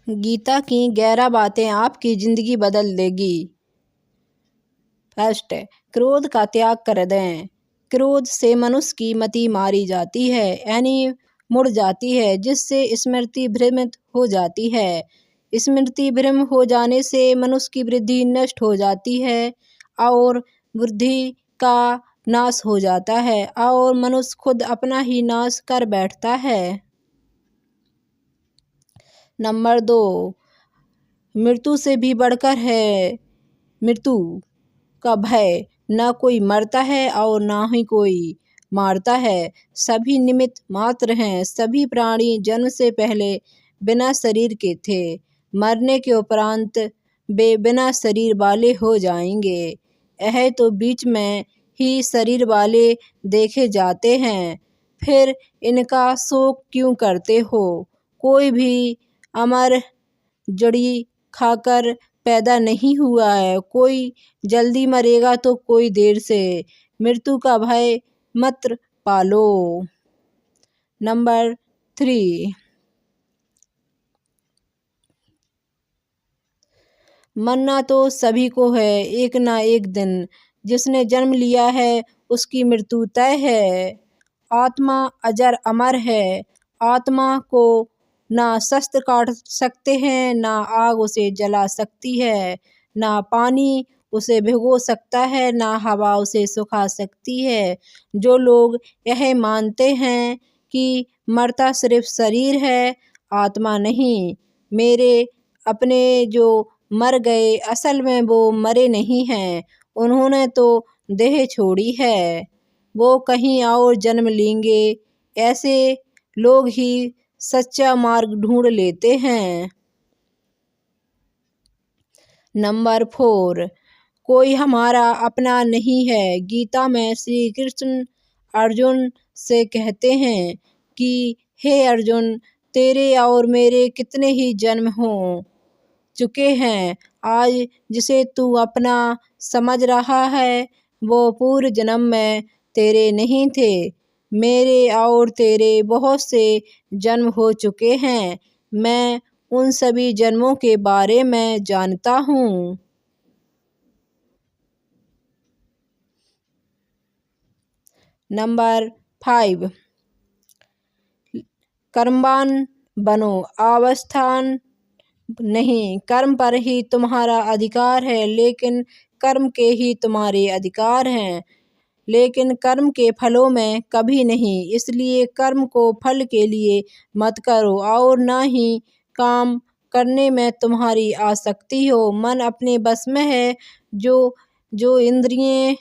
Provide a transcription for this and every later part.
गीता की 11 बातें आपकी जिंदगी बदल देगी। फर्स्ट, क्रोध का त्याग कर दें। क्रोध से मनुष्य की मति मारी जाती है, यानी मुड़ जाती है, जिससे स्मृति भ्रमित हो जाती है। स्मृति भ्रम हो जाने से मनुष्य की वृद्धि नष्ट हो जाती है और बुद्धि का नाश हो जाता है और मनुष्य खुद अपना ही नाश कर बैठता है। नंबर 2, मृत्यु से भी बढ़कर है मृत्यु का भय। न कोई मरता है और न ही कोई मारता है। सभी निमित्त मात्र हैं। सभी प्राणी जन्म से पहले बिना शरीर के थे। मरने के उपरांत वे बिना शरीर वाले हो जाएंगे। यह तो बीच में ही शरीर वाले देखे जाते हैं। फिर इनका शोक क्यों करते हो? कोई भी अमर जड़ी खाकर पैदा नहीं हुआ है। कोई जल्दी मरेगा तो कोई देर से। मृत्यु का भय मत पालो। नंबर 3, मरना तो सभी को है एक ना एक दिन। जिसने जन्म लिया है उसकी मृत्यु तय है। आत्मा अजर अमर है। आत्मा को ना शस्त्र काट सकते हैं, ना आग उसे जला सकती है, ना पानी उसे भिगो सकता है, ना हवा उसे सुखा सकती है। जो लोग यह मानते हैं कि मरता सिर्फ शरीर है, आत्मा नहीं, मेरे अपने जो मर गए असल में वो मरे नहीं हैं। उन्होंने तो देह छोड़ी है, वो कहीं और जन्म लेंगे। ऐसे लोग ही सच्चा मार्ग ढूंढ लेते हैं। नंबर 4, कोई हमारा अपना नहीं है। गीता में श्री कृष्ण अर्जुन से कहते हैं कि हे अर्जुन, तेरे और मेरे कितने ही जन्म हो चुके हैं। आज जिसे तू अपना समझ रहा है वो पूर्व जन्म में तेरे नहीं थे। मेरे और तेरे बहुत से जन्म हो चुके हैं। मैं उन सभी जन्मों के बारे में जानता हूँ। नंबर 5, कर्मवान बनो, अवस्थान नहीं। कर्म पर ही तुम्हारा अधिकार है, लेकिन कर्म के ही तुम्हारे अधिकार हैं, लेकिन कर्म के फलों में कभी नहीं। इसलिए कर्म को फल के लिए मत करो और न ही काम करने में तुम्हारी आसक्ति हो। मन अपने बस में है। जो जो इंद्रियें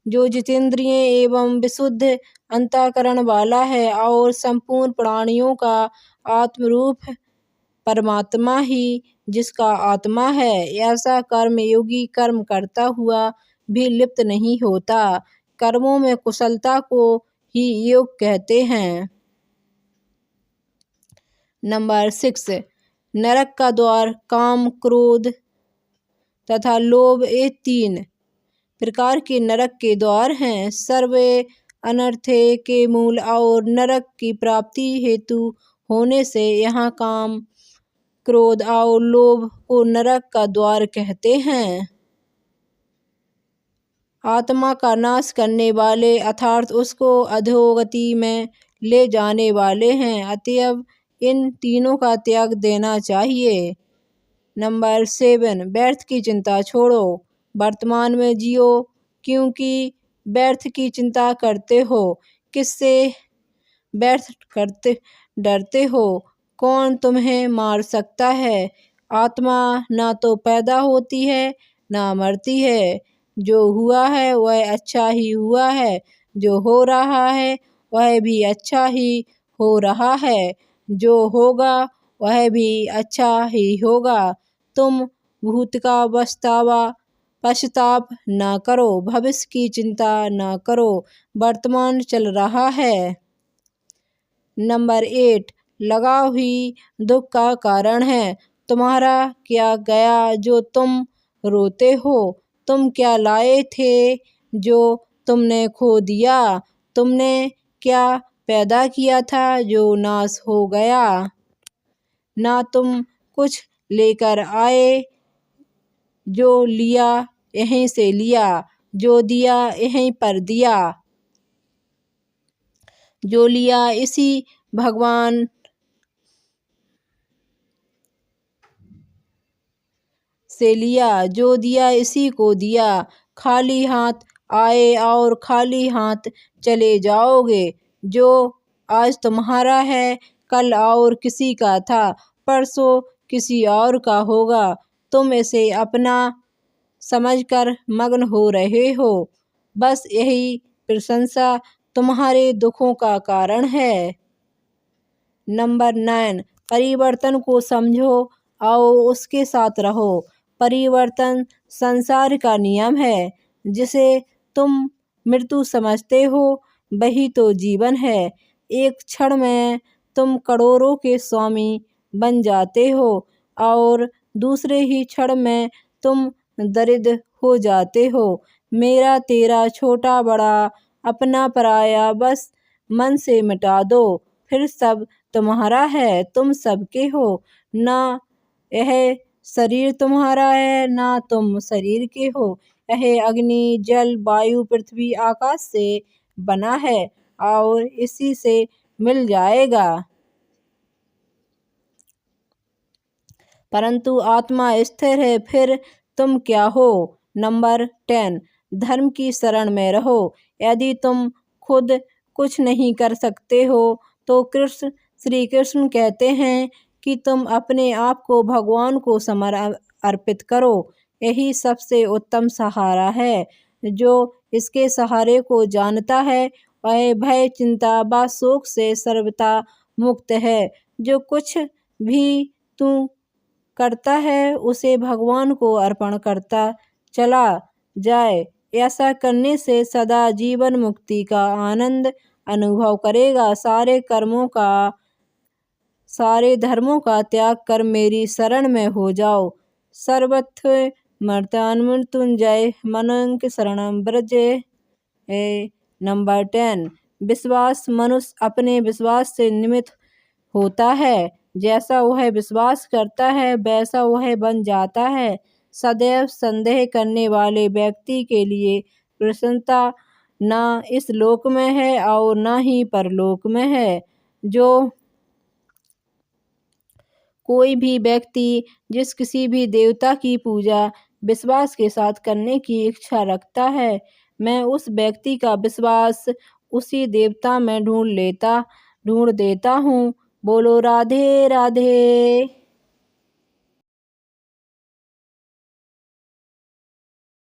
जो जितेंद्रिय एवं विशुद्ध अंतःकरण वाला है और संपूर्ण प्राणियों का आत्मरूप परमात्मा ही जिसका आत्मा है, ऐसा कर्मयोगी कर्म करता हुआ भी लिप्त नहीं होता। कर्मों में कुशलता को ही योग कहते हैं। नंबर 6, नरक का द्वार काम, क्रोध तथा लोभ, ये 3 प्रकार के नरक के द्वार हैं। सर्वे अनर्थे के मूल और नरक की प्राप्ति हेतु होने से यहाँ काम, क्रोध और लोभ को नरक का द्वार कहते हैं। आत्मा का नाश करने वाले अर्थात उसको अधोगति में ले जाने वाले हैं। अतएव इन तीनों का त्याग देना चाहिए। नंबर 7, व्यर्थ की चिंता छोड़ो, वर्तमान में जियो। क्योंकि व्यर्थ की चिंता करते हो? किससे व्यर्थ करते डरते हो? कौन तुम्हें मार सकता है? आत्मा ना तो पैदा होती है ना मरती है। जो हुआ है वह अच्छा ही हुआ है, जो हो रहा है वह भी अच्छा ही हो रहा है, जो होगा वह भी अच्छा ही होगा। तुम भूत का पश्चाताप न करो, भविष्य की चिंता न करो, वर्तमान चल रहा है। नंबर 8, लगाव ही दुख का कारण है। तुम्हारा क्या गया जो तुम रोते हो? तुम क्या लाए थे जो तुमने खो दिया? तुमने क्या पैदा किया था जो नाश हो गया? ना तुम कुछ लेकर आए, जो लिया यहीं से लिया, जो दिया यहीं पर दिया, जो लिया इसी भगवान से लिया, जो दिया इसी को दिया। खाली हाथ आए और खाली हाथ चले जाओगे। जो आज तुम्हारा है कल और किसी का था, परसों किसी और का होगा। तुम इसे अपना समझकर मग्न हो रहे हो। बस यही प्रशंसा तुम्हारे दुखों का कारण है। नंबर 9, परिवर्तन को समझो और उसके साथ रहो। परिवर्तन संसार का नियम है। जिसे तुम मृत्यु समझते हो वही तो जीवन है। एक क्षण में तुम करोड़ों के स्वामी बन जाते हो और दूसरे ही क्षण में तुम दरिद्र हो जाते हो। मेरा तेरा छोटा बड़ा अपना पराया बस मन से मिटा दो, फिर सब तुम्हारा है, तुम सबके हो। ना यह शरीर तुम्हारा है ना तुम शरीर के हो। यह अग्नि जल वायु पृथ्वी आकाश से बना है और इसी से मिल जाएगा। परंतु आत्मा स्थिर है, फिर तुम क्या हो। नंबर 10, धर्म की शरण में रहो। यदि तुम खुद कुछ नहीं कर सकते हो तो श्री कृष्ण कहते हैं कि तुम अपने आप को भगवान को अर्पित करो। यही सबसे उत्तम सहारा है। जो इसके सहारे को जानता है वह भय चिंता व शोक से सर्वथा मुक्त है। जो कुछ भी तू करता है उसे भगवान को अर्पण करता चला जाए। ऐसा करने से सदा जीवन मुक्ति का आनंद अनुभव करेगा। सारे धर्मों का त्याग कर मेरी शरण में हो जाओ। सर्वत्र मृत्युंजय मनंक शरणं व्रज। नंबर 10, विश्वास। मनुष्य अपने विश्वास से निमित्त होता है। जैसा वह विश्वास करता है वैसा वह बन जाता है। सदैव संदेह करने वाले व्यक्ति के लिए प्रसन्नता न इस लोक में है और न ही परलोक में है। जो कोई भी व्यक्ति जिस किसी भी देवता की पूजा विश्वास के साथ करने की इच्छा रखता है, मैं उस व्यक्ति का विश्वास उसी देवता में ढूंढ देता हूँ। बोलो राधे राधे।